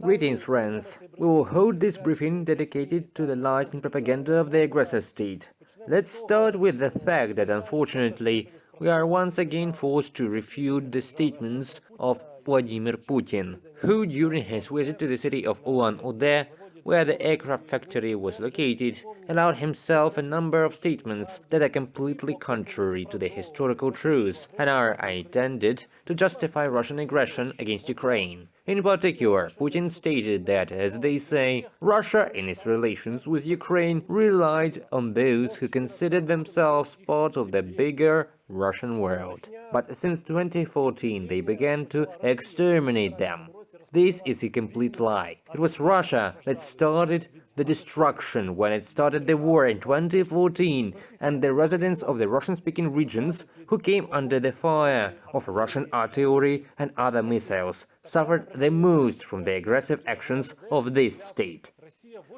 Greetings, friends. We will hold this briefing dedicated to the lies and propaganda of the aggressor state. Let's start with the fact that, unfortunately, we are once again forced to refute the statements of Vladimir Putin, who, during his visit to the city of Ulan-Ude, where the aircraft factory was located, allowed himself a number of statements that are completely contrary to the historical truth and are intended to justify Russian aggression against Ukraine. In particular, Putin stated that, as they say, Russia, in its relations with Ukraine, relied on those who considered themselves part of the bigger Russian world. But since 2014, they began to exterminate them. This is a complete lie. It was Russia that started the destruction when it started the war in 2014, and the residents of the Russian-speaking regions who came under the fire of Russian artillery and other missiles suffered the most from the aggressive actions of this state.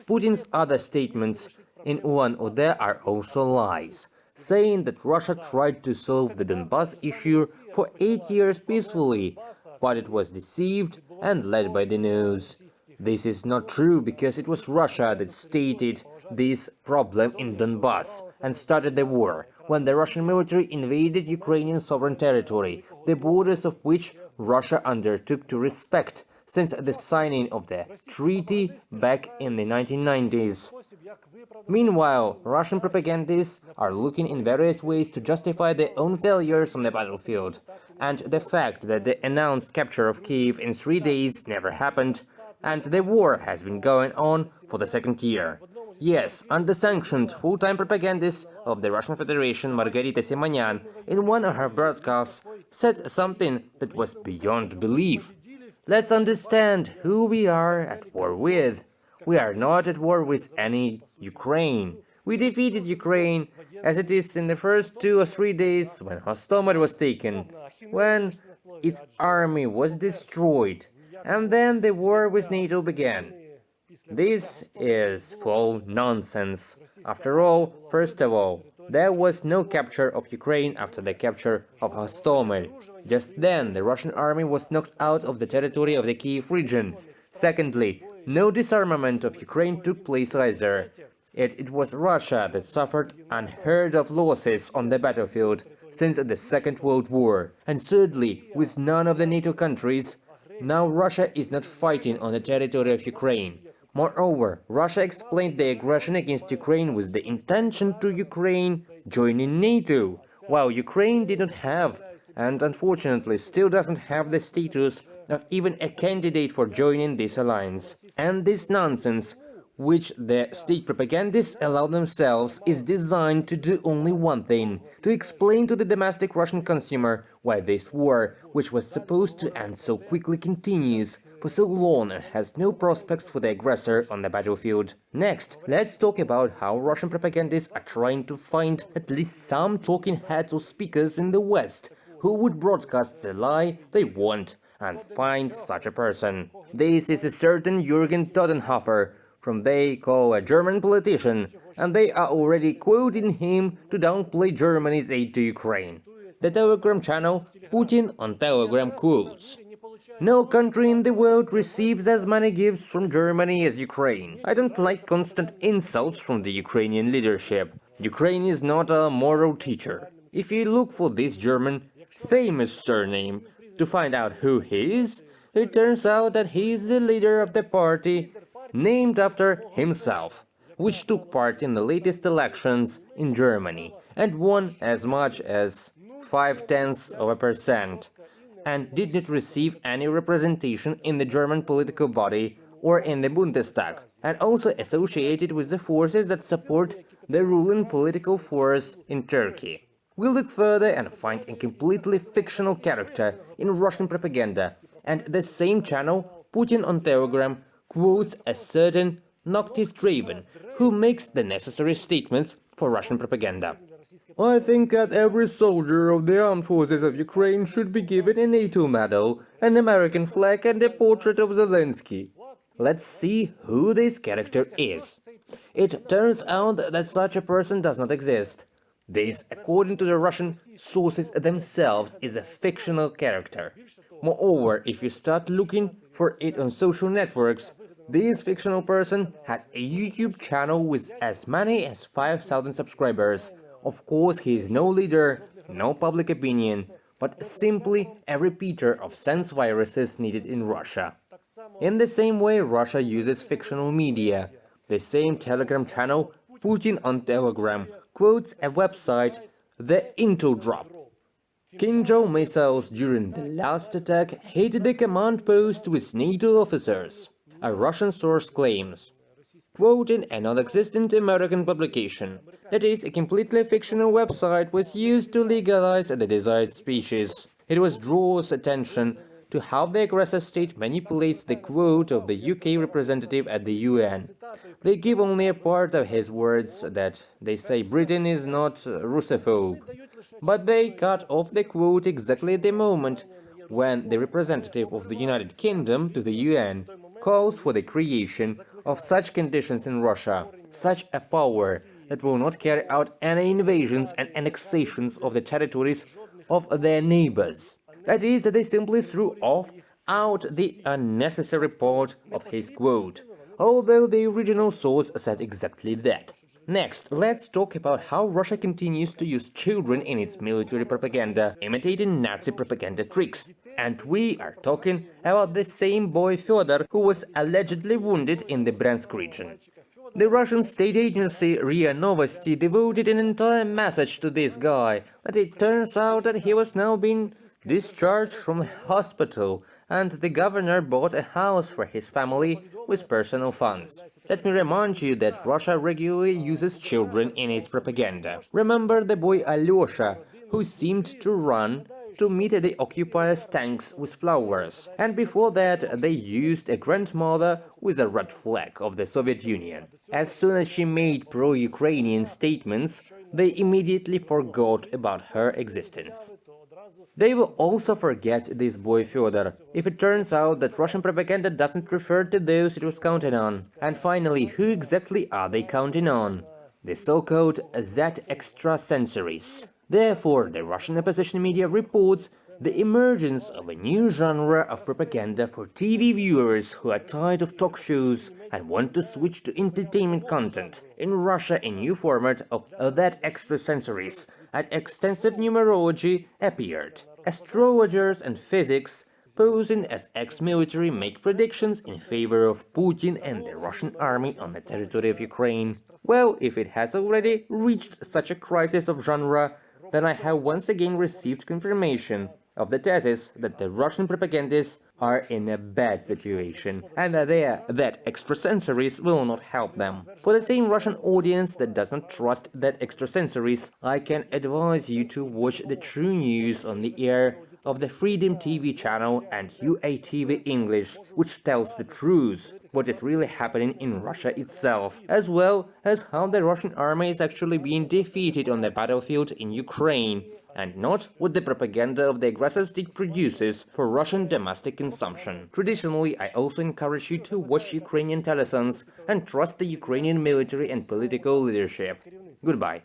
Putin's other statements in Ulan-Ude are also lies, saying that Russia tried to solve the Donbas issue for 8 years peacefully, but it was deceived and led by the nose. This is not true because it was Russia that stated this problem in Donbas and started the war, when the Russian military invaded Ukrainian sovereign territory, the borders of which Russia undertook to respect since the signing of the treaty back in the 1990s. Meanwhile, Russian propagandists are looking in various ways to justify their own failures on the battlefield, and the fact that the announced capture of Kyiv in 3 days never happened, and the war has been going on for the second year. Yes, under-sanctioned full-time propagandist of the Russian Federation, Margarita Simonyan, in one of her broadcasts, said something that was beyond belief. Let's understand who we are at war with. We are not at war with any Ukraine. We defeated Ukraine, as it is in the first 2 or 3 days when Hostomel was taken, when its army was destroyed, and then the war with NATO began. This is full nonsense. After all, first of all, there was no capture of Ukraine after the capture of Hostomel. Just then, the Russian army was knocked out of the territory of the Kyiv region. Secondly, no disarmament of Ukraine took place either. It was Russia that suffered unheard-of losses on the battlefield since the Second World War. And thirdly, with none of the NATO countries, now Russia is not fighting on the territory of Ukraine. Moreover, Russia explained the aggression against Ukraine with the intention to Ukraine joining NATO, while Ukraine did not have, and unfortunately still doesn't have, the status of even a candidate for joining this alliance. And this nonsense, which the state propagandists allow themselves, is designed to do only one thing: to explain to the domestic Russian consumer why this war, which was supposed to end so quickly, continues for so long and has no prospects for the aggressor on the battlefield. Next, let's talk about how Russian propagandists are trying to find at least some talking heads or speakers in the West who would broadcast the lie they want, and find such a person. This is a certain Jürgen Todenhofer, from they call a German politician, and they are already quoting him to downplay Germany's aid to Ukraine. The Telegram channel Putin on Telegram quotes: "No country in the world receives as many gifts from Germany as Ukraine. I don't like constant insults from the Ukrainian leadership. Ukraine is not a moral teacher. If you look for this German famous surname to find out who he is, it turns out that he is the leader of the party named after himself, which took part in the latest elections in Germany and won as much as 0.5%, and did not receive any representation in the German political body or in the Bundestag, and also associated with the forces that support the ruling political force in Turkey. We'll look further and find a completely fictional character in Russian propaganda, and the same channel, Putin on Telegram, quotes a certain Noctis Draven, who makes the necessary statements for Russian propaganda. I think that every soldier of the armed forces of Ukraine should be given a NATO medal, an American flag and a portrait of Zelensky. Let's see who this character is. It turns out that such a person does not exist. This, according to the Russian sources themselves, is a fictional character. Moreover, if you start looking for it on social networks. This fictional person has a YouTube channel with as many as 5,000 subscribers. Of course, he is no leader, no public opinion, but simply a repeater of sense viruses needed in Russia. In the same way, Russia uses fictional media. The same Telegram channel, Putin on Telegram, quotes a website, The Intel Drop. Kinzhal missiles during the last attack hit the command post with NATO officers, a Russian source claims, quoting a non-existent American publication. That is, a completely fictional website was used to legalize the desired species. It was draws attention to how the aggressor state manipulates the quote of the UK representative at the UN. They give only a part of his words, that they say Britain is not Russophobe, but they cut off the quote exactly at the moment when the representative of the United Kingdom to the UN calls for the creation of such conditions in Russia, such a power that will not carry out any invasions and annexations of the territories of their neighbors. That is, they simply threw out the unnecessary part of his quote, although the original source said exactly that. Next, let's talk about how Russia continues to use children in its military propaganda, imitating Nazi propaganda tricks. And we are talking about the same boy Fyodor who was allegedly wounded in the Bryansk region. The Russian state agency RIA Novosti devoted an entire message to this guy, that it turns out that he was now being discharged from hospital and the governor bought a house for his family with personal funds. Let me remind you that Russia regularly uses children in its propaganda. Remember the boy Alyosha, who seemed to run to meet the occupiers' tanks with flowers, and before that they used a grandmother with a red flag of the Soviet Union. As soon as she made pro-Ukrainian statements, they immediately forgot about her existence. They will also forget this boy Fyodor, if it turns out that Russian propaganda doesn't refer to those it was counting on. And finally, who exactly are they counting on? The so-called Z extrasensories. Therefore, the Russian opposition media reports the emergence of a new genre of propaganda for TV viewers who are tired of talk shows and want to switch to entertainment content. In Russia, a new format of that extrasensories and extensive numerology appeared. Astrologers and physics, posing as ex-military, make predictions in favor of Putin and the Russian army on the territory of Ukraine. Well, if it has already reached such a crisis of genre, then I have once again received confirmation of the thesis that the Russian propagandists are in a bad situation, and that extrasensories will not help them. For the same Russian audience that doesn't trust that extrasensories, I can advise you to watch the true news on the air of the Freedom TV channel and UATV English, which tells the truth, what is really happening in Russia itself, as well as how the Russian army is actually being defeated on the battlefield in Ukraine, and not what the propaganda of the aggressor state produces for Russian domestic consumption. Traditionally, I also encourage you to watch Ukrainian telesons and trust the Ukrainian military and political leadership. Goodbye.